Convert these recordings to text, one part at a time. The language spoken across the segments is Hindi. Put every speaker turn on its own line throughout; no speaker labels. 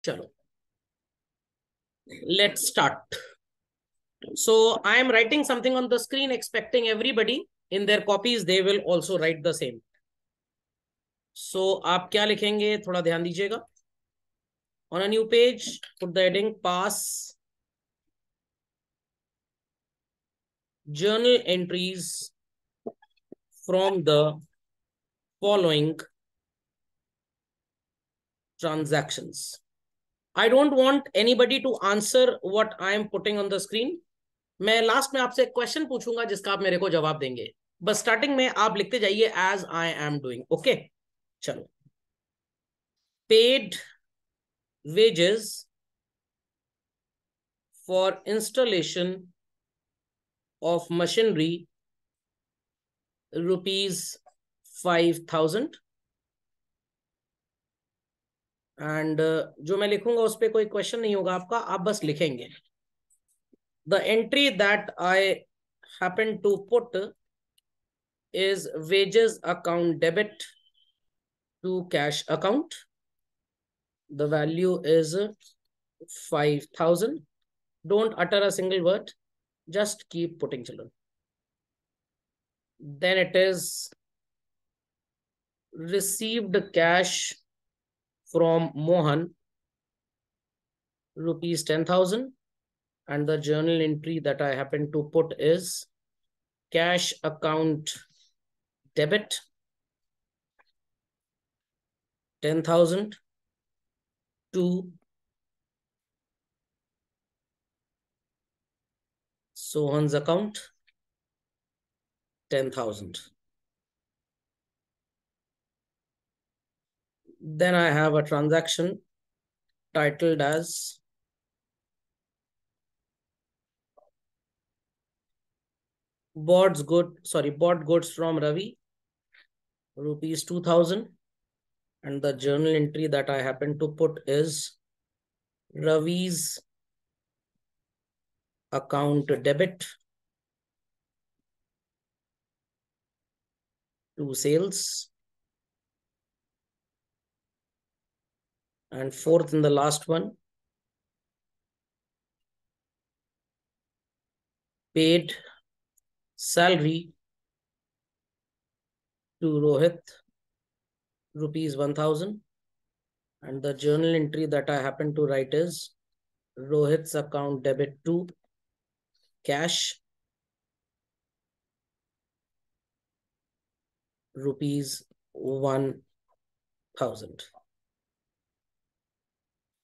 चलो, let's start. So I am writing something on the screen, expecting everybody in their copies they will also write the same. So आप क्या लिखेंगे थोड़ा ध्यान दीजिएगा. On a new page, put the heading pass journal entries from the following transactions. I don't want anybody to answer what I am putting on the screen. मैं लास्ट में आपसे एक क्वेश्चन पूछूंगा जिसका आप मेरे को जवाब देंगे. बस स्टार्टिंग में आप लिखते जाइए as I am doing. Okay, चलो. Paid wages for installation of machinery ₹5,000. And जो मैं लिखूंगा उस पर कोई क्वेश्चन नहीं होगा आपका, आप बस लिखेंगे. The entry that I happen to put is wages account debit to cash account. The value is 5,000. Don't utter a single word. Just keep putting, children. Then it is received cash from Mohan, ₹10,000. And the journal entry that I happen to put is cash account debit 10,000 to Sohan's account 10,000. Then I have a transaction titled as bought goods from Ravi, ₹2,000. And the journal entry that I happen to put is Ravi's account debit to sales. And fourth and the last one, paid salary to Rohit, ₹1,000. And the journal entry that I happen to write is Rohit's account debit to cash ₹1,000.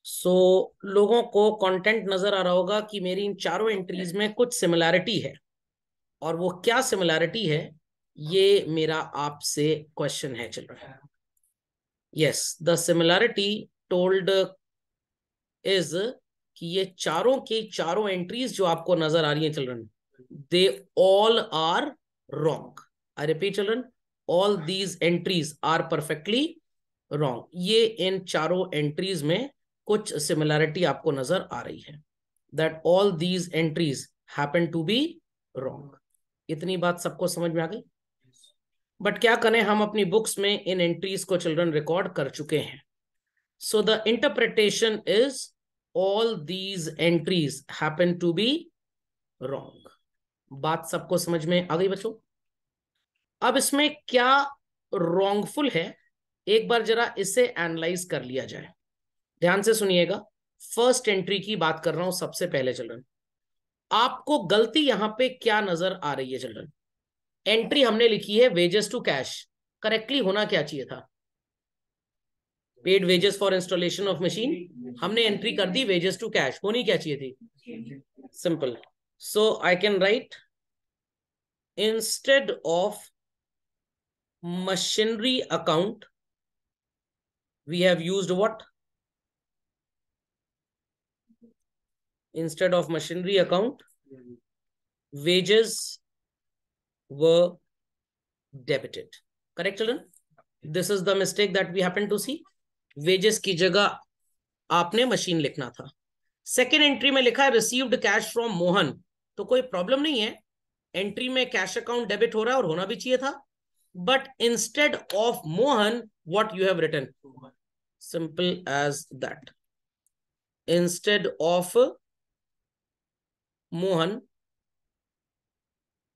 सो लोगों को कंटेंट नजर आ रहा होगा कि मेरी इन चारों एंट्रीज में कुछ सिमिलैरिटी है, और वो क्या सिमिलैरिटी है ये मेरा आपसे क्वेश्चन है children. Yes, the similarity told is कि ये चारों की चारों एंट्रीज जो आपको नजर आ रही है children, they all are wrong. I repeat children, all these entries are perfectly wrong. ये इन चारों एंट्रीज में कुछ सिमिलैरिटी आपको नजर आ रही है. That all these entries happen to be wrong. इतनी बात सबको समझ में आ गई? बट क्या करें, हम अपनी बुक्स में इन एंट्रीज को चिल्ड्रन रिकॉर्ड कर चुके हैं. So the interpretation is all these entries happen to be wrong. बात सबको समझ में आ गई बच्चों? अब इसमें क्या रॉन्गफुल है, एक बार जरा इसे एनालाइज कर लिया जाए. ध्यान से सुनिएगा. फर्स्ट एंट्री की बात कर रहा हूं सबसे पहले चिल्ड्रन. आपको गलती यहां पे क्या नजर आ रही है चिल्ड्रन? एंट्री हमने लिखी है वेजेस टू कैश. करेक्टली होना क्या चाहिए था? Paid wages for installation of machine. हमने एंट्री कर दी वेजेस टू कैश. होनी क्या चाहिए थी? Simple. So I can write instead of machinery account we have used what? Instead of machinery account, wages were debited. Correct children? This is the mistake that we happen to see. Wages की जगह आपने मशीन लिखना था. सेकेंड एंट्री में लिखा है रिसीव्ड कैश फ्रॉम मोहन, तो कोई प्रॉब्लम नहीं है. एंट्री में कैश अकाउंट डेबिट हो रहा है और होना भी चाहिए था. But instead of Mohan what you have written? Simple as that. instead of Mohan,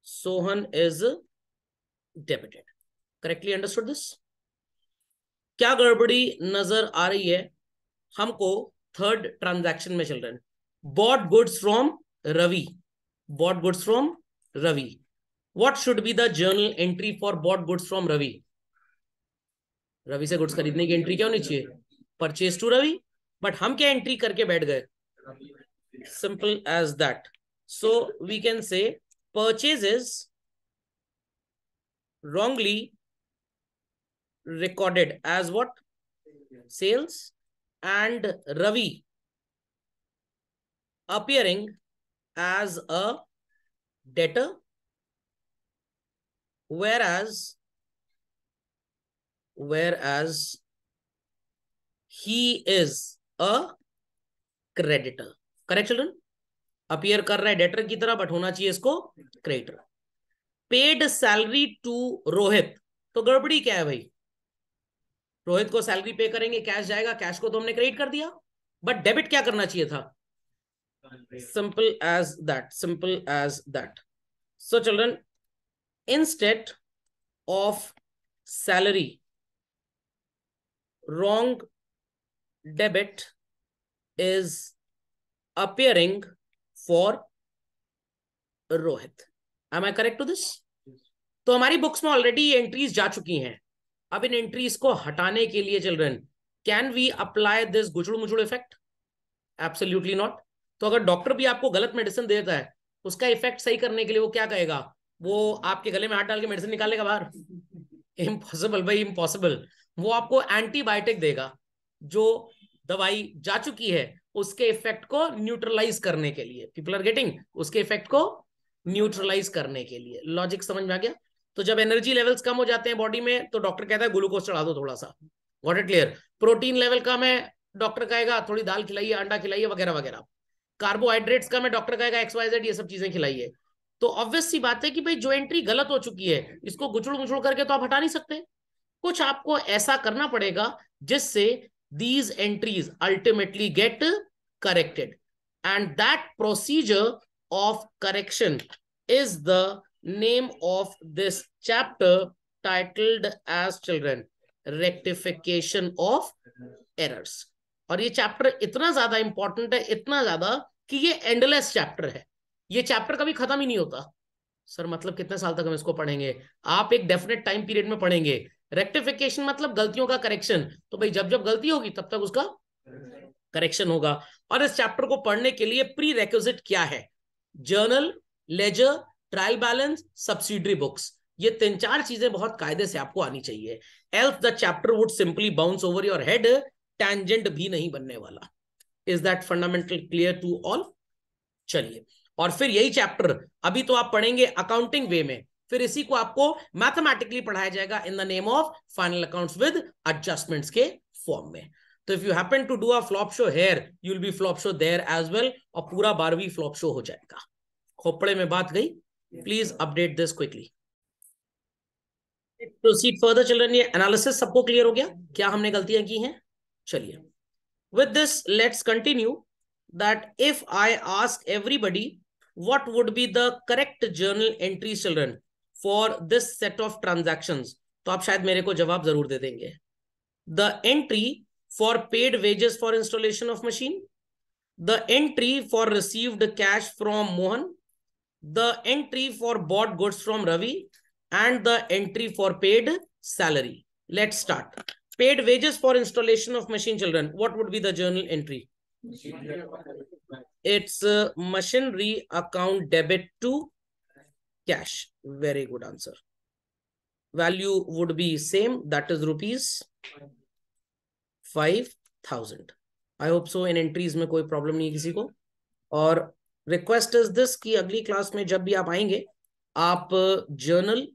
Sohan is debited. Correctly understood this? क्या गड़बड़ी नजर आ रही है हमको थर्ड ट्रांजैक्शन में? Children, bought goods from Ravi. Bought goods from Ravi. What should be the journal entry for bought goods from Ravi? Ravi से गुड्स खरीदने की एंट्री क्या होनी चाहिए? Purchase to Ravi. बट हम क्या एंट्री करके बैठ गए? Simple as that. So we can say purchases wrongly recorded as what? Sales, and Ravi appearing as a debtor, whereas he is a creditor. Correct children? Appear कर रहा है डेटर की तरह, बट होना चाहिए इसको creditor. Paid salary to Rohit. तो गड़बड़ी क्या है भाई? रोहित को सैलरी पे करेंगे, कैश जाएगा, कैश को तो हमने क्रेडिट कर दिया, बट डेबिट क्या करना चाहिए था? Simple as that. Simple as that. So children, instead of salary, wrong debit is appearing for Rohit. Am I correct to this? तो हमारी बुक्स में ऑलरेडी एंट्रीज जा चुकी हैं. अब इन एंट्रीज को हटाने के लिए children, can we apply this गुचड़ू मुचड़ू इफेक्ट? Absolutely not. तो अगर डॉक्टर भी आपको गलत मेडिसिन देता है, उसका इफेक्ट सही करने के लिए वो क्या कहेगा? वो आपके गले में हाथ डाल के मेडिसिन निकालेगा बाहर? इम्पॉसिबल भाई, इम्पॉसिबल. वो आपको एंटीबायोटिक देगा जो दवाई जा चुकी है उसके इफेक्ट को न्यूट्रलाइज करने के लिए. People are getting? उसके इफेक्ट को न्यूट्रलाइज करने के लिए. लॉजिक समझ में आ गया? तो जब एनर्जी लेवल्स कम हो जाते हैं बॉडी में, तो डॉक्टर कहता है ग्लूकोज चढ़ा दो थोड़ा सा. Got it clear? Protein level कम है, डॉक्टर कहेगा थोड़ी दाल खिलाइए, अंडा खिलाइए, वगैरह वगैरह. कार्बोहाइड्रेट्स कम है, डॉक्टर कहेगा XYZ ये सब चीजें खिलाइए. तो ऑब्वियस सी बात है कि भाई जो एंट्री गलत हो चुकी है, इसको गुचड़ मुचड़ करके तो आप हटा नहीं सकते. कुछ आपको ऐसा करना पड़ेगा जिससे these entries ultimately get corrected, and that procedure of correction is the name of this chapter, titled as children rectification of errors. और ये चैप्टर इतना ज्यादा इंपॉर्टेंट है, इतना ज्यादा कि ये एंडलेस चैप्टर है. ये चैप्टर कभी खत्म ही नहीं होता. सर मतलब कितने साल तक हम इसको पढ़ेंगे? आप एक डेफिनेट टाइम पीरियड में पढ़ेंगे. रेक्टिफिकेशन मतलब गलतियों का करेक्शन. तो भाई जब जब गलती होगी तब तक उसका करेक्शन होगा. और इस चैप्टर को पढ़ने के लिए प्री रेक्विजिट क्या है? Journal, ledger, trial balance, subsidiary books. ये 3-4 चीजें बहुत कायदे से आपको आनी चाहिए. Else the chapter would simply bounce over your head. Tangent भी नहीं बनने वाला. Is that fundamental clear to all? चलिए, और फिर यही चैप्टर अभी तो आप पढ़ेंगे अकाउंटिंग वे में, फिर इसी को आपको मैथमेटिकली पढ़ाया जाएगा in the name of final accounts with adjustments के फॉर्म में. तो if you happen to do a flop show here, you will be flop show there as well, और पूरा 12वीं फ्लॉप शो हो जाएगा. खोपड़े में बात गई? Please update this quickly. Proceed further children. ये एनालिसिस सबको क्लियर हो गया क्या हमने गलतियां की हैं? चलिए, with this let's continue that if I ask everybody what would be the correct journal entry children for this set of transactions, तो आप शायद मेरे को जवाब जरूर दे देंगे. The entry for paid wages for installation of machine, the entry for received cash from Mohan, the entry for bought goods from Ravi, and the entry for paid salary. Let's start. Paid wages for installation of machine children, what would be the journal entry? It's machinery account debit to cash. Very good answer. Value would be same, that is rupees 5,000. I hope so. In entries में कोई प्रॉब्लम नहीं है किसी को. और रिक्वेस्ट इज दिस कि अगली क्लास में जब भी आप आएंगे, आप जर्नल,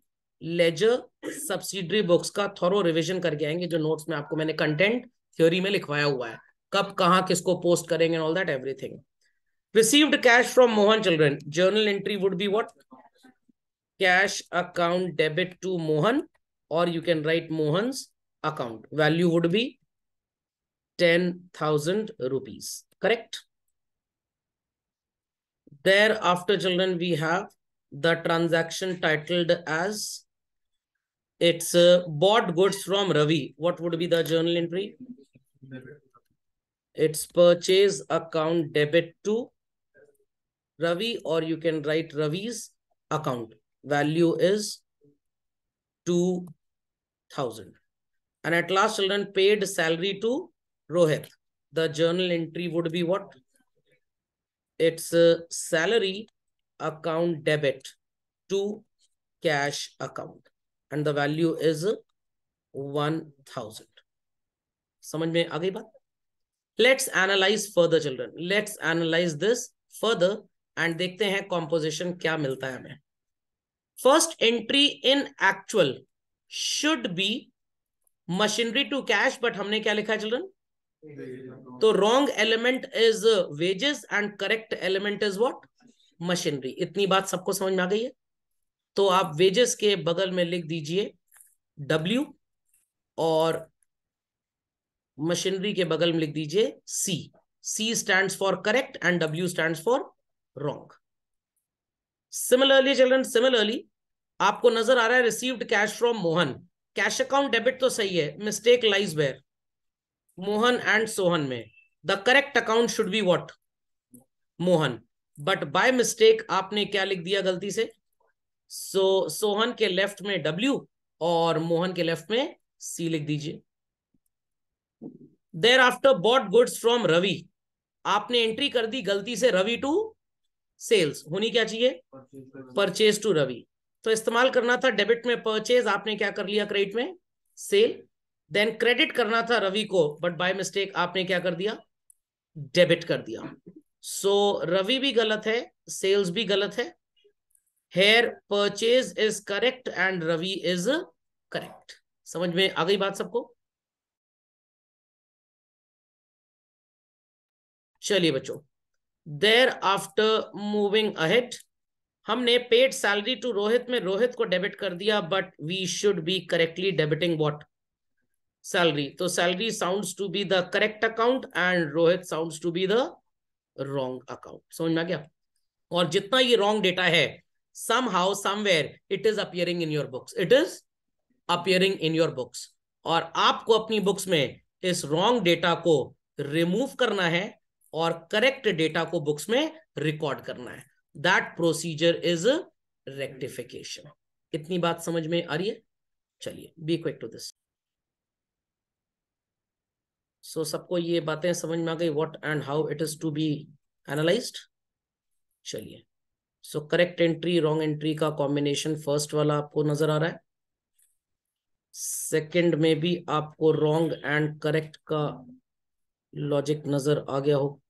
लेजर, सब्सिडरी बुक्स का थॉरो रिवीजन करके आएंगे, जो नोट्स में आपको मैंने कंटेंट थ्योरी में लिखवाया हुआ है, कब कहां किसको पोस्ट करेंगे, all that everything. Received cash from Mohan children, journal entry would be what? Cash account debit to Mohan, or you can write Mohan's account. Value would be 10,000 rupees. correct? Thereafter, children, we have the transaction titled as it's bought goods from Ravi. What would be the journal entry? It's purchase account debit to Ravi, or you can write Ravi's account. Value is 2,000. And at last, children, paid salary to Rohit. The journal entry would be what? It's a salary account debit to cash account. And the value is 1,000. समझ में आ गई बात? Let's analyze further, children. Let's analyze this further and देखते हैं composition क्या मिलता है हमें. First entry in actual should be machinery to cash, but हमने क्या लिखा है children? तो wrong element is wages and correct element is what? Machinery. इतनी बात सबको समझ में आ गई है? तो आप wages के बगल में लिख दीजिए W और मशीनरी के बगल में लिख दीजिए C. C stands for correct and W stands for wrong. Similarly, children, similarly, आपको नजर आ रहा है received cash from Mohan. Cash account debit तो सही है. Mistake lies where? Mohan and Sohan में. The correct account should be what? Mohan. But by mistake आपने क्या लिख दिया गलती से? सोहन के लेफ्ट में W और मोहन के लेफ्ट में C लिख दीजिए. Thereafter bought goods from Ravi. आपने एंट्री कर दी गलती से रवि टू सेल्स. होनी क्या चाहिए? Purchase to Ravi. तो इस्तेमाल करना था डेबिट में परचेज, आपने क्या कर लिया क्रेडिट में सेल. देन क्रेडिट करना था रवि को, बट बाय मिस्टेक आपने क्या कर दिया? डेबिट कर दिया. सो रवि भी गलत है, सेल्स भी गलत है. Here purchase is correct and Ravi is correct. समझ में आ गई बात सबको? चलिए बच्चों, देयर आफ्टर मूविंग अहेड, हमने पेड सैलरी टू रोहित में रोहित को डेबिट कर दिया, but we should be correctly debiting what? Salary. तो salary sounds to be the correct account and Rohit sounds to be the wrong account. समझ में आ गया? और जितना ये रॉन्ग डेटा है, somehow somewhere it is appearing in your books. It is appearing in your books. और आपको अपनी बुक्स में इस रॉन्ग डेटा को रिमूव करना है और करेक्ट डेटा को बुक्स में रिकॉर्ड करना है. That procedure is rectification. इतनी बात समझ में आ रही है? चलिए, be quick to this. So सबको ये बातें समझ में आ गई, what and how it is to be analysed. चलिए, so correct entry wrong entry का कॉम्बिनेशन फर्स्ट वाला आपको नजर आ रहा है. सेकंड में भी आपको रॉन्ग एंड करेक्ट का लॉजिक नजर आ गया हो.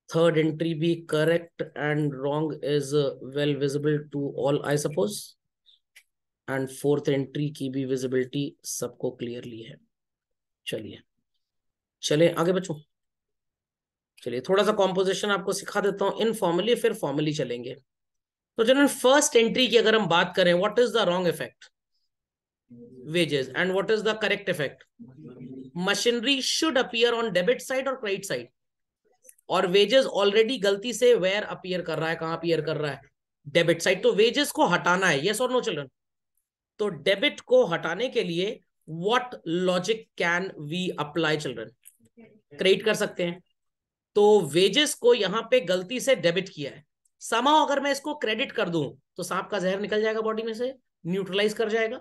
थर्ड एंट्री भी correct and wrong is well visible to all I suppose. And fourth entry की भी विजिबिलिटी सबको क्लियरली है. चलिए चले आगे बच्चों. चलिए थोड़ा सा कॉम्पोजिशन आपको सिखा देता हूं इनफॉर्मली, फिर फॉर्मली चलेंगे. तो जनरल फर्स्ट एंट्री की अगर हम बात करें, what is the wrong effect? Wages. And what is the correct effect? Machinery should appear on debit side और क्रेडिट साइड. और वेजेस ऑलरेडी गलती से वेयर अपीयर कर रहा है. कहां अपीयर कर रहा है? Debit side. तो वेजेस को हटाना है, यस और नो चिल्ड्रन? तो डेबिट को हटाने के लिए what logic can we apply children? Create कर सकते हैं. तो वेजेस को यहां पे गलती से डेबिट किया है. समाउ अगर मैं इसको क्रेडिट कर दूं तो सांप का जहर निकल जाएगा बॉडी में से, न्यूट्रलाइज कर जाएगा.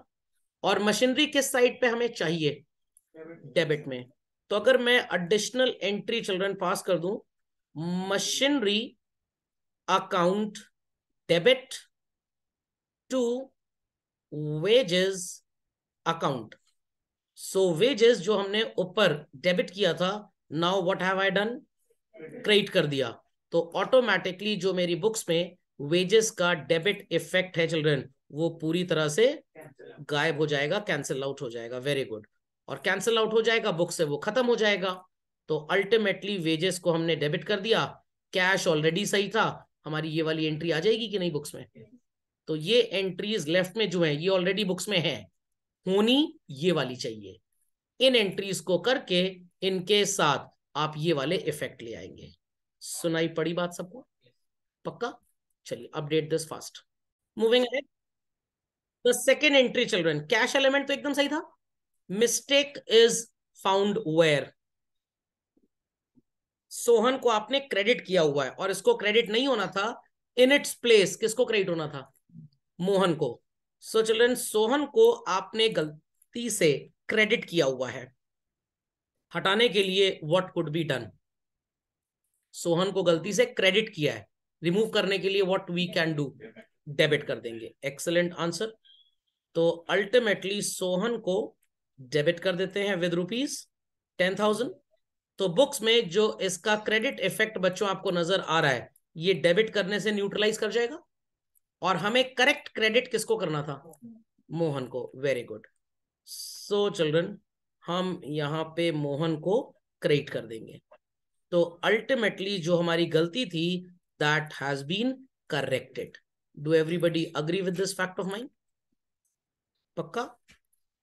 और मशीनरी किस साइड पे हमें चाहिए? डेबिट में. तो अगर मैं एडिशनल एंट्री चिल्ड्रन पास कर दूं, machinery account debit to wages account. So wages जो हमने ऊपर डेबिट किया था, now what have I done? Credit कर दिया. तो ऑटोमेटिकली जो मेरी बुक्स में वेजेस का डेबिट इफेक्ट है चिल्ड्रन, वो पूरी तरह से गायब हो जाएगा, कैंसिल आउट हो जाएगा. Very good. और कैंसिल आउट हो जाएगा, बुक से वो खत्म हो जाएगा. तो अल्टीमेटली वेजेस को हमने डेबिट कर दिया. कैश ऑलरेडी सही था. हमारी ये वाली एंट्री आ जाएगी कि नहीं बुक्स में? तो ये एंट्रीज लेफ्ट में जो है ये ऑलरेडी बुक्स में है, होनी ये वाली चाहिए. इन एंट्रीज को करके इनके साथ आप ये वाले इफेक्ट ले आएंगे। सुनाई पड़ी बात सबको? पक्का? चलिए update this fast. Moving ahead, the second entry children, cash element तो एकदम सही था। Mistake is found where, Sohan को आपने क्रेडिट किया हुआ है और इसको क्रेडिट नहीं होना था, इन इट्स प्लेस किसको क्रेडिट होना था? मोहन को। सो चिल्ड्रन सोहन को आपने गलती से क्रेडिट किया हुआ है, हटाने के लिए what could be done? Sohan को गलती से क्रेडिट किया है, रिमूव करने के लिए what we can do? Debit कर देंगे। Excellent answer. तो अल्टीमेटली सोहन को डेबिट कर देते हैं विद ₹10,000। तो बुक्स में जो इसका क्रेडिट इफेक्ट बच्चों आपको नजर आ रहा है, ये डेबिट करने से न्यूट्रलाइज कर जाएगा। और हमें करेक्ट क्रेडिट किसको करना था? मोहन को। Very good. सो चिल्ड्रन हम यहां पे मोहन को क्रेडिट कर देंगे। तो अल्टीमेटली जो हमारी गलती थी that has been corrected. Do everybody agree with this fact of mind? पक्का?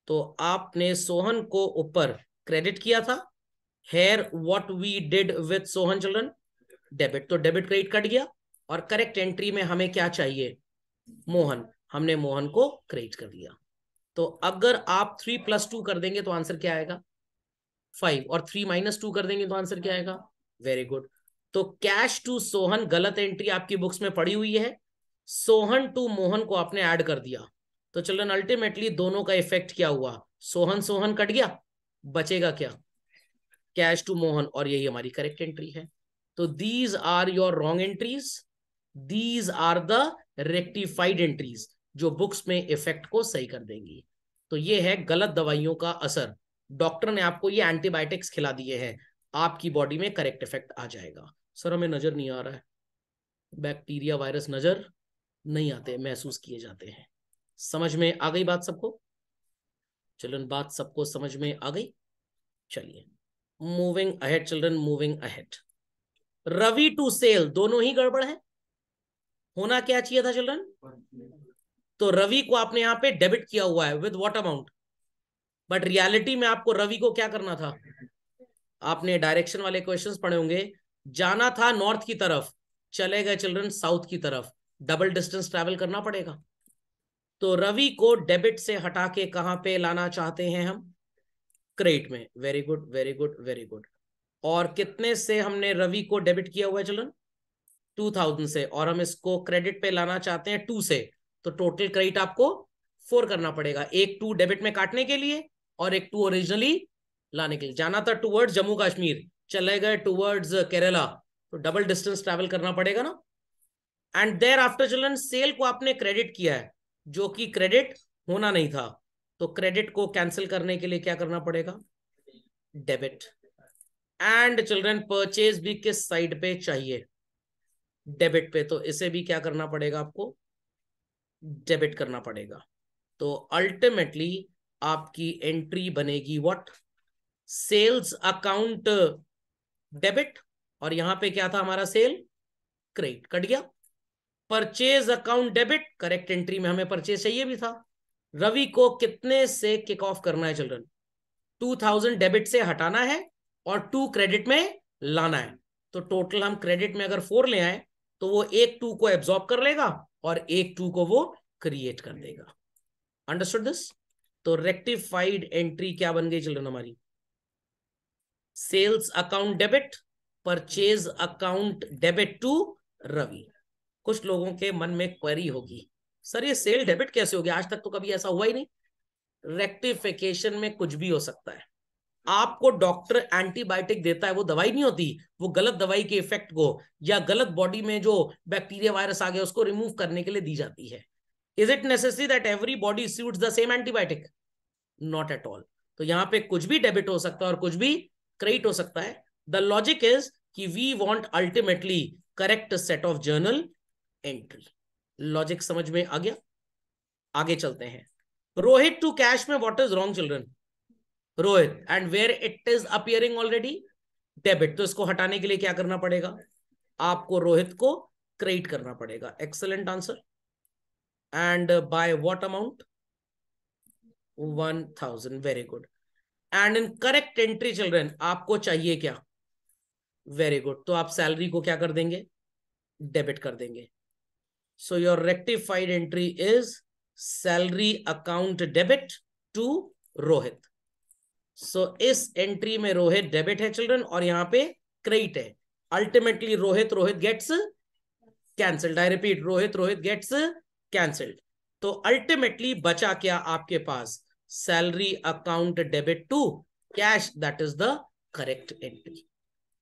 तो आपने सोहन को ऊपर क्रेडिट किया था, here what we did with Sohan children? Debit. तो डेबिट क्रेडिट कट गया और करेक्ट एंट्री में हमें क्या चाहिए? मोहन। हमने मोहन को क्रेडिट कर दिया। तो अगर आप 3+2 कर देंगे तो आंसर क्या आएगा? 5। और 3 - 2 कर देंगे तो आंसर क्या आएगा? Very good. तो कैश टू सोहन गलत एंट्री आपकी बुक्स में पड़ी हुई है, सोहन टू मोहन को आपने ऐड कर दिया। तो चिल्ड्रन अल्टीमेटली दोनों का इफेक्ट क्या हुआ? सोहन सोहन कट गया, बचेगा क्या? कैश टू मोहन, और यही हमारी करेक्ट एंट्री है। तो these are your wrong entries, these are the rectified entries जो बुक्स में इफेक्ट को सही कर देंगी। तो ये है गलत दवाइयों का असर। डॉक्टर ने आपको ये एंटीबायोटिक्स खिला दिए हैं, आपकी बॉडी में करेक्ट इफेक्ट आ जाएगा। सर हमें नजर नहीं आ रहा है, बैक्टीरिया वायरस नजर नहीं आते, महसूस किए जाते हैं। समझ में आ गई बात सबको? चिल्ड्रन बात सबको समझ में आ गई? चलिए moving ahead children, moving ahead. Ravi to sale, दोनों ही गड़बड़ है। होना क्या चाहिए था चिल्ड्रन? तो रवि को आपने यहां पे डेबिट किया हुआ है with what amount? But reality में आपको रवि को क्या करना था? आपने डायरेक्शन वाले क्वेश्चंस पढ़े होंगे, जाना था नॉर्थ की तरफ, चले गए चिल्ड्रन साउथ की तरफ, डबल डिस्टेंस ट्रैवल करना पड़ेगा। तो रवि को डेबिट से हटा के कहां पे लाना चाहते हैं हम? क्रेडिट में। Very good very good very good. और कितने से हमने रवि को डेबिट किया हुआ है चिल्ड्रन? 2,000 से, और हम इसको क्रेडिट पे लाना चाहते हैं 2 से। तो टोटल क्रेडिट आपको 4 करना पड़ेगा, एक 2 डेबिट में काटने के लिए और एक 2 ओरिजिनली लाने के लिए। जाना था टूवर्ड्स जम्मू कश्मीर, चले गए टूवर्ड्स केरला, तो डबल डिस्टेंस ट्रैवल करना पड़ेगा ना। And there after children sale को आपने क्रेडिट किया है जो कि क्रेडिट होना नहीं था, तो क्रेडिट को कैंसिल करने के लिए क्या करना पड़ेगा? डेबिट। एंड चिल्ड्रन परचेज भी किस साइड पे चाहिए? डेबिट पे। तो इसे भी क्या करना पड़ेगा आपको? डेबिट करना पड़ेगा। तो अल्टीमेटली आपकी एंट्री बनेगी व्हाट? सेल्स अकाउंट डेबिट, और यहां पे क्या था हमारा? सेल, क्रेडिट कट गया। Purchase account debit, correct entry में हमें परचेज चाहिए भी था। रवि को कितने से किक ऑफ करना है चिल्ड्रन? 2,000 डेबिट से हटाना है और 2 क्रेडिट में लाना है। तो टोटल हम क्रेडिट में अगर 4 ले आए तो वो एक 2 को एब्जॉर्ब कर लेगा और एक 2 को वो क्रिएट कर देगा। Understood this? तो रेक्टिफाइड एंट्री क्या बन गई चिल्ड्रन हमारी? Sales account debit, purchase account debit to Ravi. कुछ लोगों के मन में क्वेरी होगी, सर ये सेल डेबिट कैसे हो गया? आज तक तो कभी ऐसा हुआ ही नहीं। रेक्टिफिकेशन में कुछ भी हो सकता है। आपको डॉक्टर एंटीबायोटिक देता है, वो दवाई नहीं होती, वो गलत दवाई के इफेक्ट को या गलत बॉडी में जो बैक्टीरिया वायरस आ गया उसको रिमूव करने के लिए दी जाती है। Is it necessary that every body suits the same antibiotic? Not at all. तो यहां पे कुछ भी डेबिट हो सकता है और कुछ भी क्रेडिट हो सकता है। द लॉजिक इज कि we want ultimately correct set of journal entry. Logic समझ में आ गया? आगे चलते हैं। रोहित टू कैश में what is wrong children? Rohit, and where it is appearing already debit, तो इसको हटाने के लिए क्या करना पड़ेगा? आपको रोहित को क्रेडिट करना पड़ेगा। Excellent answer. And by what amount? 1,000। Very good. And in correct entry children आपको चाहिए क्या? वेरी गुड, तो आप सैलरी को क्या कर देंगे, डेबिट कर देंगे. So your rectified entry is salary account debit to Rohit. So इस एंट्री में रोहित डेबिट है चिल्ड्रन, और यहां पे क्रेडिट है. Ultimately Rohit gets cancelled. I repeat, Rohit gets cancelled. तो अल्टीमेटली बचा क्या आपके पास, salary account debit to cash, that is the correct entry.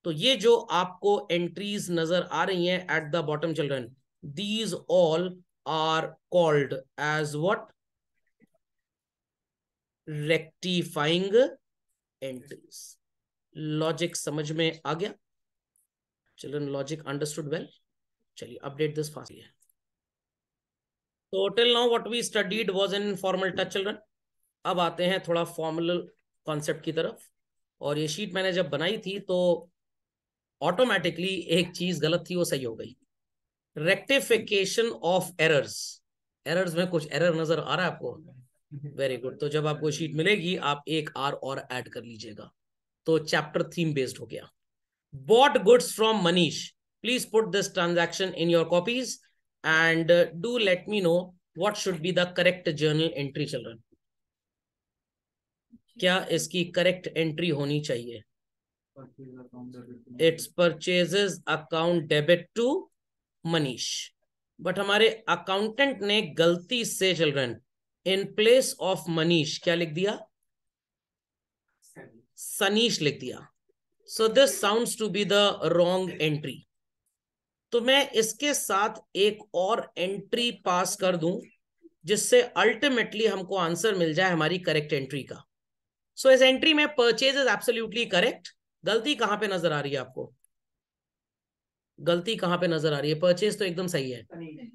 तो ये जो आपको एंट्रीज नजर आ रही हैं at the bottom children, these all are called as what, rectifying entries. Logic समझ में आ गया चिल्ड्रन, लॉजिक अंडरस्टूड वेल. चलिए update this fast. So till now what we studied was in informal touch children. अब आते हैं थोड़ा फॉर्मल कॉन्सेप्ट की तरफ. और ये शीट मैंने जब बनाई थी तो ऑटोमेटिकली एक चीज गलत थी, वो सही हो गई. Rectification of errors. एरर्स में कुछ एरर नजर आ रहा है आपको? Very good. तो जब आपको शीट मिलेगी आप एक आर और ऐड कर लीजिएगा. तो चैप्टर थीम बेस्ड हो गया. Bought goods from Manish. Please put this transaction in your copies and do let me know what should be the correct journal entry children. क्या इसकी करेक्ट एंट्री होनी चाहिए? It's purchases account debit to Manish. But हमारे अकाउंटेंट ने गलती से children in place of Manish क्या लिख दिया, सनीश लिख दिया. So this sounds to be the wrong entry. तो मैं इसके साथ एक और एंट्री पास कर दूं जिससे अल्टीमेटली हमको आंसर मिल जाए हमारी करेक्ट एंट्री का. सो इस एंट्री में परचेज इज एब्सोल्युटली करेक्ट. गलती कहां पे नजर आ रही है आपको, गलती कहां पे नजर आ रही है? परचेज तो एकदम सही है,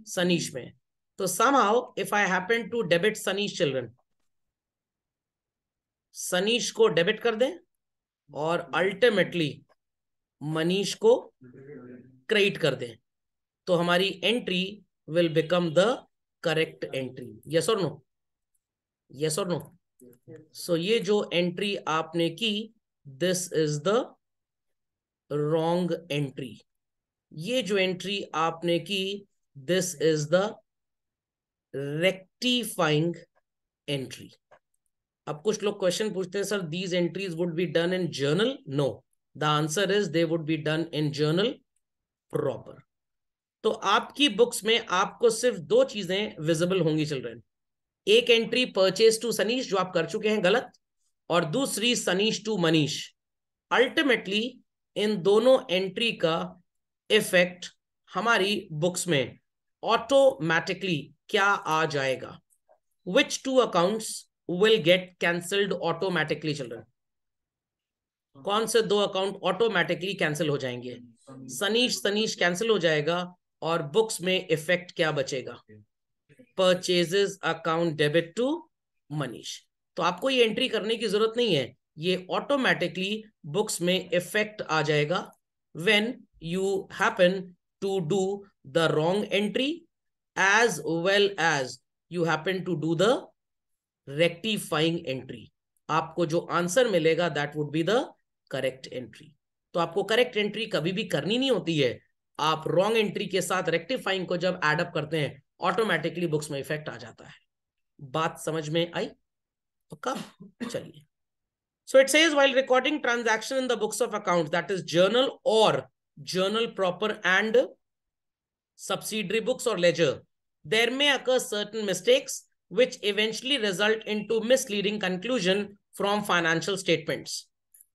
सनीश में. तो somehow if I happen to debit Sanish children, Sanish को डेबिट कर दें और अल्टीमेटली मनीष को क्रेडिट कर दें, तो हमारी entry will become the correct entry. Yes और नो, यस और नो. सो ये जो एंट्री आपने की, this is the wrong entry. ये जो एंट्री आपने की, this is the rectifying entry. अब कुछ लोग क्वेश्चन पूछते हैं, sir these entries would be done in journal. No, the answer is they would be done in journal proper. तो आपकी बुक्स में आपको सिर्फ दो चीजें विजिबल होंगी चिल्ड्रन. एक एंट्री परचेज टू सनीश जो आप कर चुके हैं गलत, और दूसरी सनीश टू मनीष. अल्टीमेटली इन दोनों एंट्री का इफेक्ट हमारी बुक्स में ऑटोमेटिकली क्या आ जाएगा? Which two accounts will get cancelled automatically children? कौन से दो अकाउंट ऑटोमेटिकली कैंसिल हो जाएंगे? सनीश सनीश कैंसिल हो जाएगा और बुक्स में इफेक्ट क्या बचेगा? Purchases account debit to Manish. तो आपको ये एंट्री करने की जरूरत नहीं है, ये ऑटोमेटिकली बुक्स में इफेक्ट आ जाएगा when you happen to do the wrong entry as well as you happen to do the rectifying entry. आपको जो आंसर मिलेगा that would be the correct entry. तो आपको करेक्ट एंट्री कभी भी करनी नहीं होती है. आप रॉन्ग एंट्री के साथ रेक्टिफाइंग को जब एड अप करते हैं ऑटोमेटिकली बुक्स में इफेक्ट आ जाता है. बात समझ में आई? पक्का? चलिए. So it says while recording transaction in the books of accounts, that is journal और journal proper and subsidiary books or ledger, there may occur certain mistakes which eventually result into misleading conclusion from financial statements.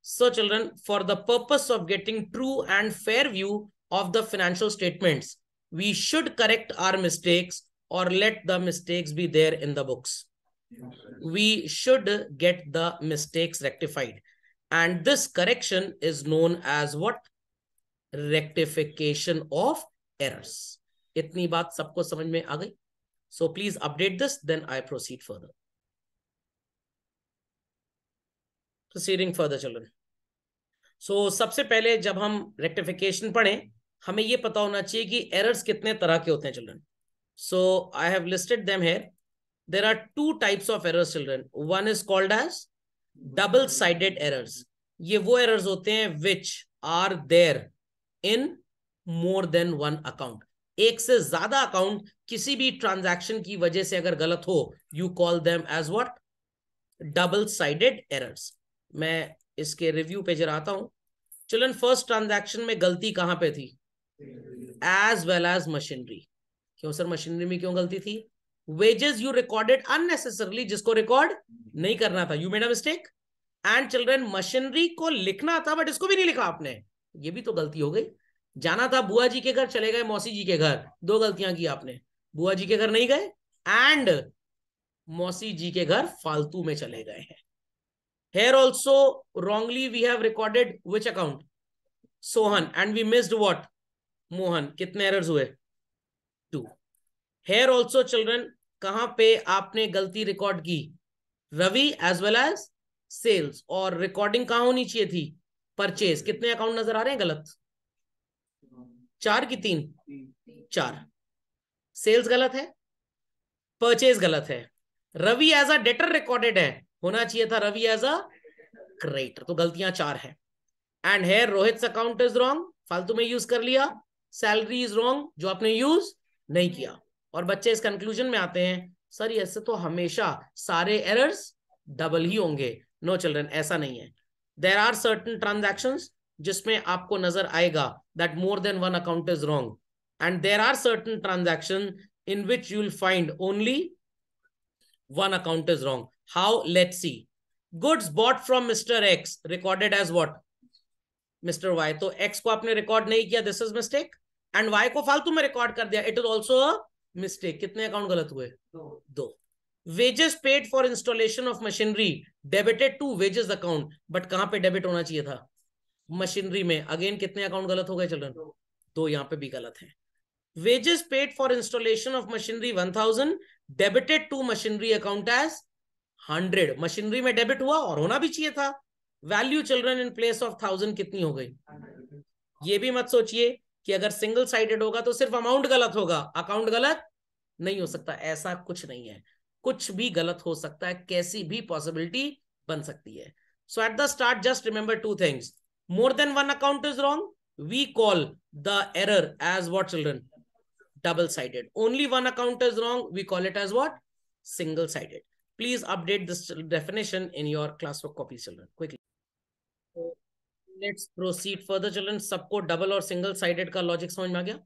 So children, for the purpose of getting true and fair view of the financial statements, we should correct our mistakes or let the mistakes be there in the books. We should get the mistakes rectified, and this correction is known as what? Rectification of errors. इतनी बात सबको समझ में आ गई? So please update this, then I proceed further. Proceeding further children. So सबसे पहले जब हम रेक्टिफिकेशन पढ़ें, हमें ये पता होना चाहिए कि एरर्स कितने तरह के होते हैं children. So I have listed them here. There are two types of errors children. One is called as double-sided errors. ये वो errors होते हैं which are there in more than one account. एक से ज्यादा अकाउंट किसी भी ट्रांजैक्शन की वजह से अगर गलत हो, you call them as what? Double sided errors. मैं इसके रिव्यू पे जरा आता हूं। चिल्ड्रन, फर्स्ट ट्रांजैक्शन में गलती कहां पे थी? As well as machinery. क्यों सर, मशीनरी में क्यों गलती थी? वेजेस यू रिकॉर्डेड अननेसेसरली, जिसको रिकॉर्ड नहीं करना था, you made a mistake. And children, machinery को लिखना था बट इसको भी नहीं लिखा आपने, ये भी तो गलती हो गई। जाना था बुआ जी के घर, चले गए मौसी जी के घर, दो गलतियां की आपने। बुआ जी के घर नहीं गए एंड मौसी जी के घर फालतू में चले गए हैं। Here also wrongly we have recorded which account? Sohan, and we missed what? Mohan. कितने एरर्स हुए? 2. Here also children, कहां पे आपने गलती रिकॉर्ड की? Ravi as well as sales. और रिकॉर्डिंग कहां होनी चाहिए थी? परचेज। कितने अकाउंट नजर आ रहे हैं गलत? 4 की 3? 4। सेल्स गलत है, परचेज गलत है, Ravi as a debtor recorded है, होना चाहिए था रवि एज अ क्रेडिटर। तो गलतियां 4 है। And here Rohit account is wrong, फालतू में यूज कर लिया। सैलरी इज रॉन्ग, जो आपने यूज नहीं किया। और बच्चे इस कंक्लूजन में आते हैं, सर ऐसे तो हमेशा सारे एरर्स डबल ही होंगे। नो चिल्ड्रन, ऐसा नहीं है। देयर आर सर्टेन ट्रांजैक्शंस जिसमें आपको नजर आएगा that more than one account is wrong, and there are certain transaction in which you will find only one account is wrong. How? Let's see. Goods bought from Mr. X recorded as what? Mr. Y. तो X को आपने रिकॉर्ड नहीं किया, this is mistake. And Y को फालतू में रिकॉर्ड कर दिया, it is also a mistake. कितने अकाउंट गलत हुए? 2। Wages paid for installation of machinery debited to wages account, but कहां पे डेबिट होना चाहिए था? मशीनरी में। अगेन कितने अकाउंट गलत हो गए चिल्ड्रन? 2। यहां पे भी गलत है। Wages paid for installation of machinery 1000 debited to machinery account as 100। Machinery में डेबिट हुआ और होना भी चाहिए था। Value children in place of 1000 कितनी हो गई? ये भी मत सोचिए कि अगर सिंगल साइडेड होगा तो सिर्फ अमाउंट गलत होगा, अकाउंट गलत नहीं हो सकता। ऐसा कुछ नहीं है, कुछ भी गलत हो सकता है, कैसी भी पॉसिबिलिटी बन सकती है। So at the start just remember 2 things. More than one account is wrong, we call the error as what children? Double-sided. Only one account is wrong, we call it as what? Single-sided. Please update this definition in your classwork copies, children, quickly. So, let's proceed further, children. सबको डबल और सिंगल साइडेड का लॉजिक समझ में आ गया?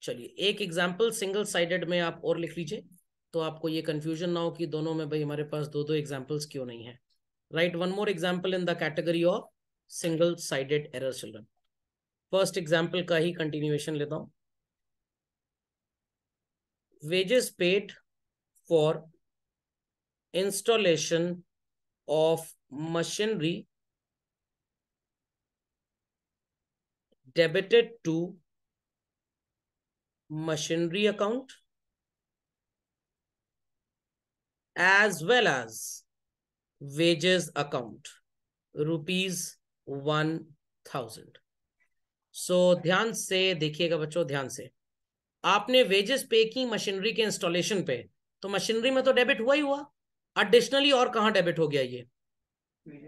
चलिए एक एग्जाम्पल सिंगल साइडेड में आप और लिख लीजिए, तो आपको ये कंफ्यूजन ना हो कि दोनों में भाई हमारे पास दो एग्जाम्पल्स क्यों नहीं है। Right one more example in the category of single sided error children. First example का ही कंटिन्यूएशन लेता हूं। Wages paid for installation of machinery debited to machinery account as well as wages account ₹1000। सो ध्यान से देखिएगा बच्चों, ध्यान से। आपने वेजेस पे की मशीनरी के इंस्टॉलेशन पे, तो मशीनरी में तो डेबिट हुआ ही हुआ। एडिशनली और कहां डेबिट हो गया? ये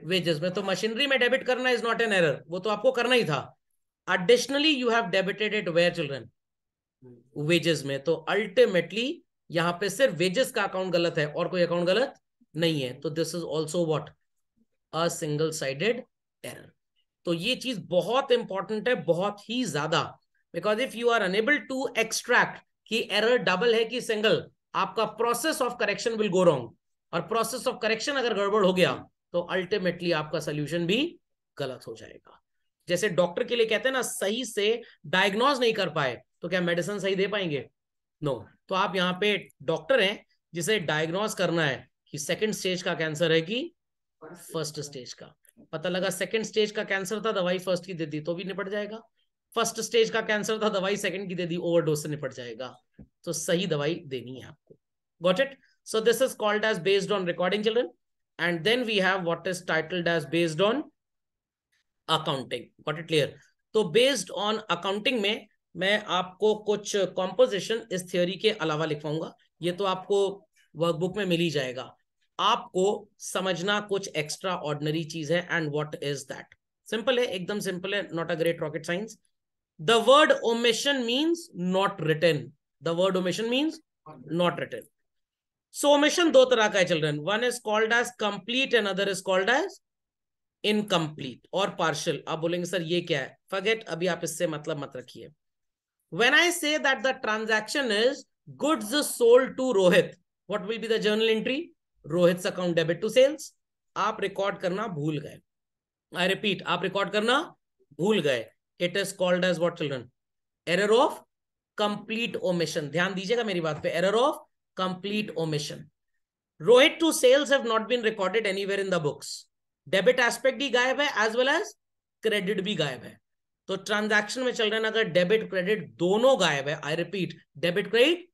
वेजेस में। तो मशीनरी में डेबिट करना इज नॉट एन एरर, वो तो आपको करना ही था। Additionally you have debited it where children? Wages में। तो अल्टीमेटली यहां पे सिर्फ वेजेस का अकाउंट गलत है और कोई अकाउंट गलत नहीं है। तो this is also what? A single sided error. तो ये चीज बहुत इंपॉर्टेंट है, बहुत ही ज्यादा। Because if you are unable to extract कि एरर डबल है कि सिंगल, आपका process of correction will go wrong. और प्रोसेस ऑफ करेक्शन अगर गड़बड़ हो गया तो अल्टीमेटली आपका सोल्यूशन भी गलत हो जाएगा। जैसे डॉक्टर के लिए कहते हैं ना, सही से डायग्नोज नहीं कर पाए तो क्या मेडिसिन सही दे पाएंगे? नो। तो आप यहाँ पे डॉक्टर हैं जिसे डायग्नोज करना है कि सेकंड स्टेज का कैंसर है कि फर्स्ट स्टेज का। पता लगा सेकंड स्टेज का कैंसर था, दवाई फर्स्ट की दे दी तो भी निपट जाएगा। फर्स्ट स्टेज का कैंसर था, दवाई सेकंड की दे दी, ओवरडोज से निपट जाएगा। तो सही दवाई देनी है आपको। Got it? So this is called as based on recording children, and then we have what is titled as based on accounting. Got it clear? तो बेस्ड ऑन अकाउंटिंग में मैं आपको कुछ कॉम्पोजिशन इस थ्योरी के अलावा लिखवाऊंगा। ये तो आपको वर्कबुक में मिल ही जाएगा। आपको समझना कुछ एक्स्ट्रा ऑर्डिनरी चीज है, and what is that? Simple है, एकदम सिंपल है, not a great rocket science. The word omission means not written. The word omission means not written. So omission दो तरह का है children. One is called as complete and other is called as incomplete और पार्शियल. आप बोलेंगे सर ये क्या है, फॉरगेट, अभी आप इससे मतलब मत रखिए. When I say that the transaction is goods sold to Rohit, what will be the journal entry? Rohit's account debit to sales. आप रिकॉर्ड करना भूल गए. I repeat, आप रिकॉर्ड करना भूल गए. It is called as what children? Error of complete omission. ध्यान दीजिएगा मेरी बात पे. Error of complete omission. Rohit to sales have not been recorded anywhere in the books. Debit aspect ही गायब है as well as credit भी गायब है. तो ट्रांजैक्शन में चल रहे हैं अगर डेबिट क्रेडिट दोनों गायब है, आई रिपीट डेबिट क्रेडिट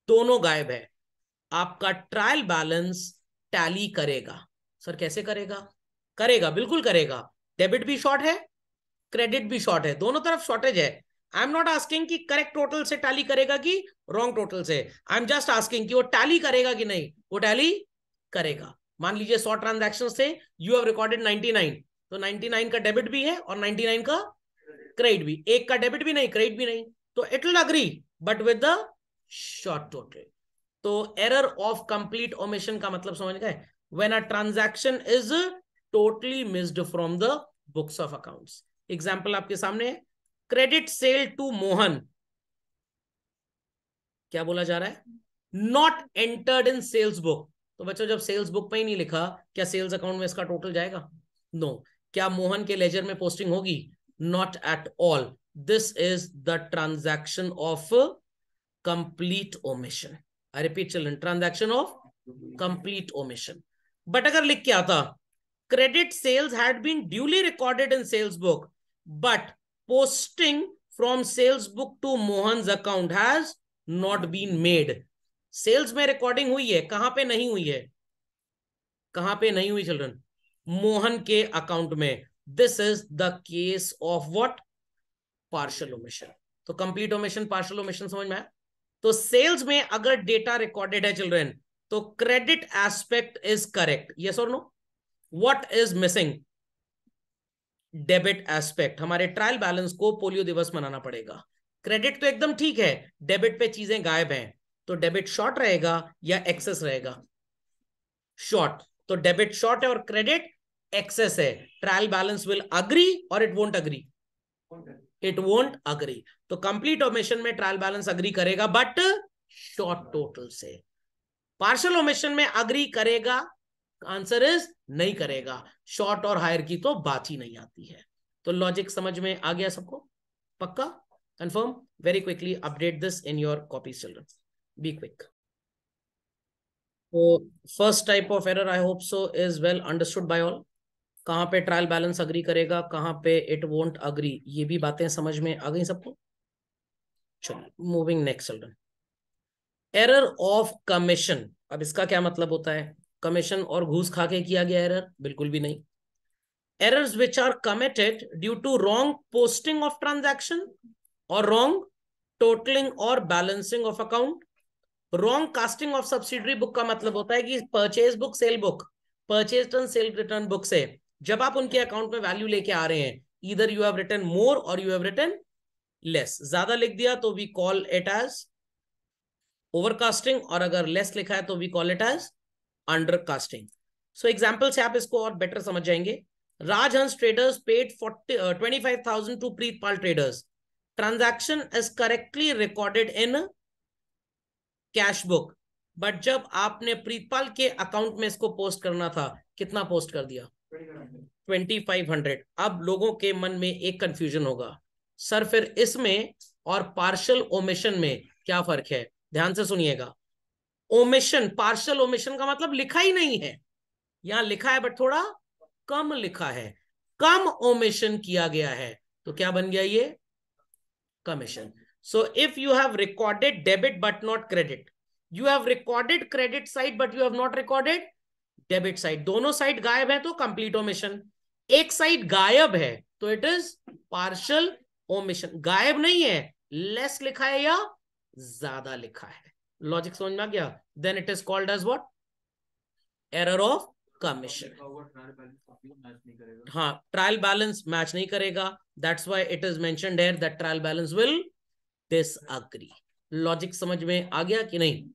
दोनों गायब है, आपका ट्रायल बैलेंस टैली करेगा. सर कैसे करेगा? करेगा, बिल्कुल करेगा. डेबिट भी शॉर्ट है, क्रेडिट भी शॉर्ट है, दोनों तरफ शॉर्टेज है. आई एम नॉट आस्किंग कि करेक्ट टोटल से टैली करेगा कि रॉन्ग टोटल से. आई एम जस्ट आस्किंग कि वो टैली करेगा कि नहीं. वो टैली करेगा. मान लीजिए 100 ट्रांजैक्शन से यू हैव रिकॉर्डेड 99, तो 99 का डेबिट भी है और 99 का क्रेडिट भी. एक का डेबिट भी नहीं, क्रेडिट भी नहीं, तो it will agree but with the short total. तो एरर ऑफ कंप्लीट ओमिशन का मतलब समझ गए? When a transaction is totally missed from the books of accounts. Example आपके सामने है, क्रेडिट सेल टू मोहन. क्या बोला जा रहा है? Not entered in sales book. तो बच्चों जब सेल्स बुक पे ही नहीं लिखा, क्या सेल्स अकाउंट में इसका टोटल जाएगा? नो. क्या मोहन के लेजर में पोस्टिंग होगी? Not at all. This is the transaction of complete omission. I repeat children, transaction of complete omission. But अगर लिख के आता credit sales had been duly recorded in sales book, but posting from sales book to Mohan's account has not been made. Sales में रिकॉर्डिंग हुई है, कहां पे नहीं हुई है? कहां पे नहीं हुई चिल्ड्रन? मोहन के अकाउंट में. This is the case of what? Partial omission. तो कंप्लीट ओमिशन, पार्शियल ओमिशन समझ में आया? तो सेल्स में अगर डेटा रिकॉर्डेड है चिल्ड्रन, तो credit aspect is correct, yes और no? What is missing? Debit aspect. हमारे ट्रायल बैलेंस को पोलियो दिवस मनाना पड़ेगा. क्रेडिट तो एकदम ठीक है, डेबिट पे चीजें गायब हैं, तो डेबिट शॉर्ट रहेगा या एक्सेस रहेगा? शॉर्ट. तो डेबिट शॉर्ट है और क्रेडिट एक्सेस है. ट्रायल बैलेंस विल अग्री और it won't agree? It won't agree. तो कंप्लीट ओमिशन में ट्रायल बैलेंस अग्री करेगा बट शॉर्ट टोटल से. पार्शियल ओमिशन में अग्री करेगा? आंसर इज नहीं करेगा. शॉर्ट और हायर की तो बात ही नहीं आती है. तो लॉजिक समझ में आ गया सबको? पक्का? Confirm? Very quickly update this in your copies children, be quick. तो first type of error I hope so is well understood by all. कहां पे ट्रायल बैलेंस अग्री करेगा, कहां पे इट वोंट अग्री, ये भी बातें समझ में आ गई सबको? चलिए moving next children. Error of commission. अब इसका क्या मतलब होता है? कमीशन और घूस खा के किया गया एरर? बिल्कुल भी नहीं. Errors which are committed due to wrong posting of transaction और रॉन्ग टोटलिंग और balancing of account. Wrong casting of subsidiary book का मतलब होता है कि purchase book, sale book, purchase and sale return book से जब आप उनके अकाउंट में वैल्यू लेके आ रहे हैं, इधर यू हैव रिटन मोर और यू हैव रिटन लेस. ज्यादा लिख दिया तो we call it as overcasting, और अगर लेस लिखा है तो we call it as undercasting. So example से आप इसको और बेटर समझ जाएंगे. Rajhans traders paid 25,000 to Pritpal traders. Transaction is correctly recorded in cash book, but जब आपने प्रीतपाल के अकाउंट में इसको पोस्ट करना था, कितना पोस्ट कर दिया? 2500. अब लोगों के मन में एक कंफ्यूजन होगा, सर फिर इसमें और पार्शियल ओमिशन में क्या फर्क है? ध्यान से सुनिएगा. ओमिशन, पार्शियल ओमिशन का मतलब लिखा ही नहीं है. यहां लिखा है बट थोड़ा कम लिखा है, कम ओमिशन किया गया है, तो क्या बन गया ये? Commission. So if you have recorded debit but not credit, you have recorded credit side but you have not recorded debit side, दोनों साइड गायब है तो कंप्लीट ओमिशन. एक साइड गायब है तो इट इज पार्शियल ओमिशन. गायब नहीं है, लेस लिखा है या ज्यादा लिखा है. लॉजिक समझ में आ गया? Then it is called as what? Error of commission. हाँ, ट्रायल बैलेंस मैच नहीं करेगा, that's why it is mentioned here that trial balance will disagree. Logic समझ में आ गया कि नहीं?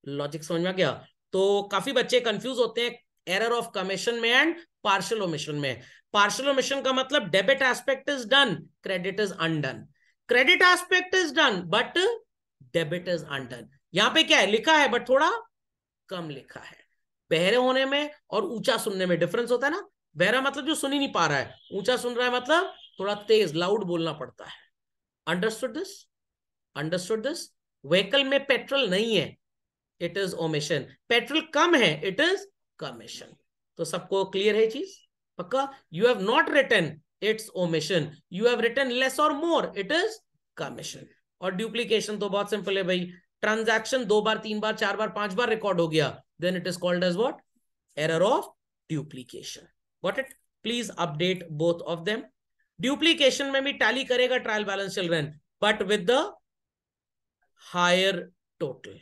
लॉजिक समझ में आ गया? तो काफी बच्चे कंफ्यूज होते हैं एरर ऑफ कमीशन में एंड पार्शियल ओमिशन में। पार्शियल ओमिशन का मतलब debit aspect is done, credit is undone. Credit aspect is done but debit is undone. यहां पे क्या है लिखा है बट थोड़ा कम लिखा है। बहरे होने में और ऊंचा सुनने में डिफरेंस होता है ना। बहरा मतलब जो सुन ही नहीं पा रहा है, ऊंचा सुन रहा है मतलब थोड़ा तेज लाउड बोलना पड़ता है। Understood this? Understood this? Vehicle में पेट्रोल नहीं है, इट इज ओमिशन। पेट्रोल कम है, इट इज कमीशन। तो सबको क्लियर है चीज? पक्का? You have not written, it's omission. You have written less और मोर, इट इज कमीशन। और ड्यूप्लीकेशन तो बहुत सिंपल है भाई। ट्रांजैक्शन 2 बार 3 बार 4 बार 5 बार रिकॉर्ड हो गया, then it is called as what? Error of duplication. Got it? Please update both of them. Duplication में भी टैली करेगा trial balance children, but with the higher total.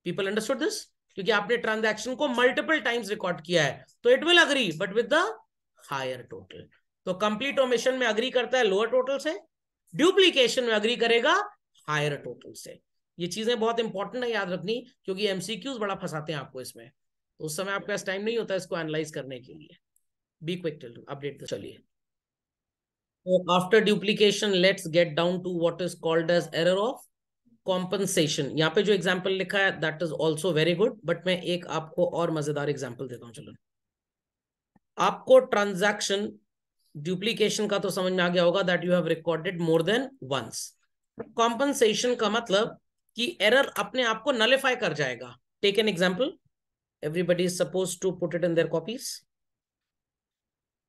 People understood this? क्योंकि आपने ट्रांजैक्शन को मल्टीपल टाइम्स रिकॉर्ड किया है, तो it will agree but with the higher total. तो कंप्लीट ओमिशन में अग्री करता है लोअर टोटल से, ड्यूप्लीकेशन में अग्री करेगा हायर टोटल से। ये चीजें बहुत इंपॉर्टेंट है याद रखनी, क्योंकि एमसीक्यूज बड़ा फंसाते हैं आपको इसमें। तो उस समय आपके पास टाइम नहीं होता इसको एनालाइज करने के लिए। Be quick till update. चलिए, after duplication let's get down to what is called as error of compensation. यहाँ पे जो एग्जाम्पल लिखा है that is also very good, but मैं एक आपको और मजेदार एग्जाम्पल देता हूँ। चलो, आपको ट्रांजैक्शन ड्यूप्लीकेशन का तो समझ में आ गया होगा that you have recorded more than once. Compensation का मतलब कि एरर अपने आप को नलिफाई कर जाएगा। Take an example, everybody is suppose to put it in their copies.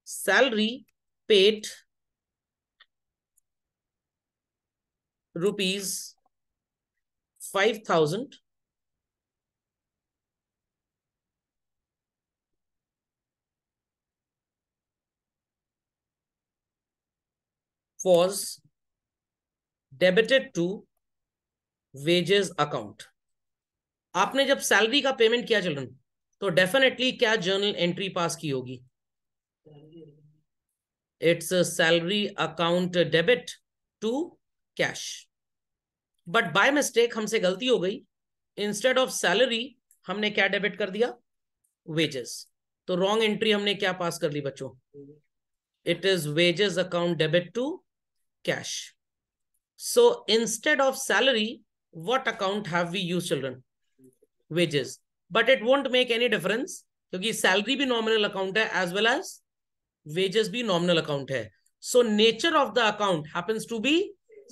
Salary paid ₹5,000 was debited to wages account। आपने जब सैलरी का पेमेंट किया चिल्ड्रन, तो डेफिनेटली क्या जर्नल एंट्री पास की होगी? It's salary account debit to cash. But by mistake हमसे गलती हो गई, इंस्टेड ऑफ सैलरी हमने क्या डेबिट कर दिया? वेजेस। तो रॉन्ग एंट्री हमने क्या पास कर ली बच्चों? It is wages account debit to cash. So instead of salary, what account have we used children? Wages. But it won't make any difference क्योंकि salary भी nominal account है as well as wages भी nominal account है. So nature of the account happens to be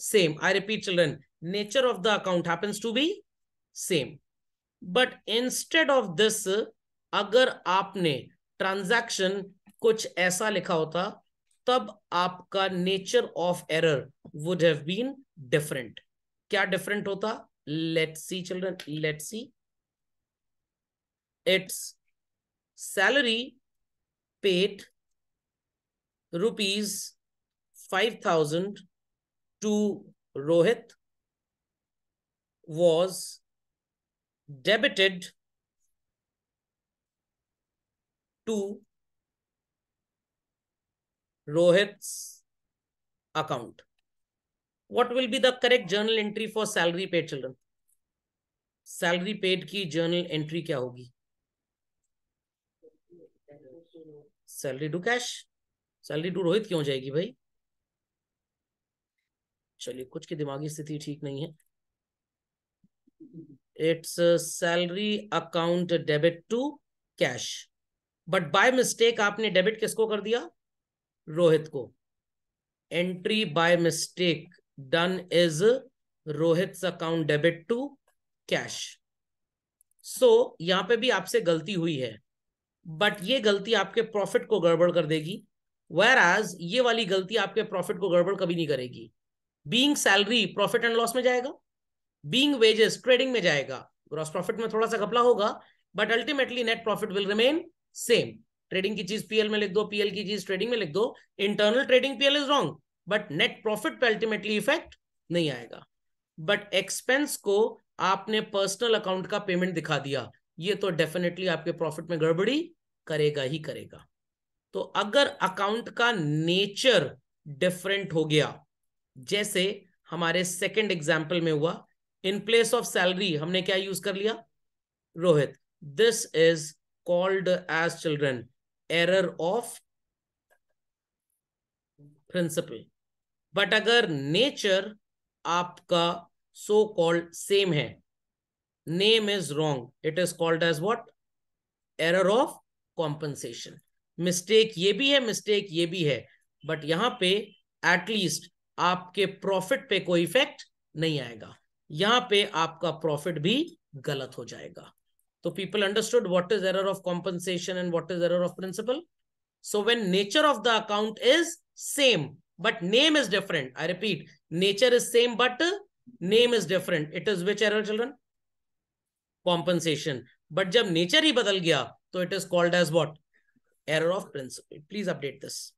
same. I repeat children, nature of the account happens to be same. But instead of this, अगर आपने transaction कुछ ऐसा लिखा होता, तब आपका nature of error would have been different. क्या डिफरेंट होता? Let's see children, let's see. It's salary paid ₹5,000 to Rohit was debited to Rohit's account. What will be the correct journal entry for salary paid children? Salary paid की journal entry क्या होगी? Salary to cash. Salary to Rohit क्यों जाएगी भाई? चलिए, कुछ की दिमागी स्थिति ठीक नहीं है। It's salary account debit to cash. But by mistake आपने डेबिट किसको कर दिया? रोहित को। Entry by mistake done is Rohit account debit to cash. So यहां पे भी आपसे गलती हुई है, बट ये गलती आपके प्रॉफिट को गड़बड़ कर देगी, whereas ये वाली गलती आपके प्रॉफिट को गड़बड़ कभी नहीं करेगी। Being salary profit and loss में जाएगा, बीइंग वेजेस ट्रेडिंग में जाएगा, ग्रॉस प्रॉफिट में थोड़ा सा घपला होगा, but ultimately net profit will remain same. Trading की चीज पीएल में लिख दो, पीएल की चीज ट्रेडिंग में लिख दो। Internal trading PL is wrong, but net profit पे अल्टीमेटली इफेक्ट नहीं आएगा। बट एक्सपेंस को आपने पर्सनल अकाउंट का पेमेंट दिखा दिया, ये तो डेफिनेटली आपके प्रॉफिट में गड़बड़ी करेगा ही करेगा। तो अगर अकाउंट का नेचर डिफरेंट हो गया, जैसे हमारे सेकंड एग्जाम्पल में हुआ, इन प्लेस ऑफ सैलरी हमने क्या यूज कर लिया, Rohit, this is called as children error of principle. But अगर नेचर आपका सो कॉल्ड सेम है, name is wrong, it is called as what, error of compensation. Mistake ये भी है, मिस्टेक ये भी है, बट यहां पे एटलीस्ट आपके प्रॉफिट पे कोई इफेक्ट नहीं आएगा, यहां पे आपका प्रॉफिट भी गलत हो जाएगा। तो people understood what is error of compensation and what is error of principle. So when nature of the account is same but name is different, I repeat, nature is same but name is different, it is which error children? Compensation. But जब nature ही बदल गया तो it is called as what? Error of principle. Please update this.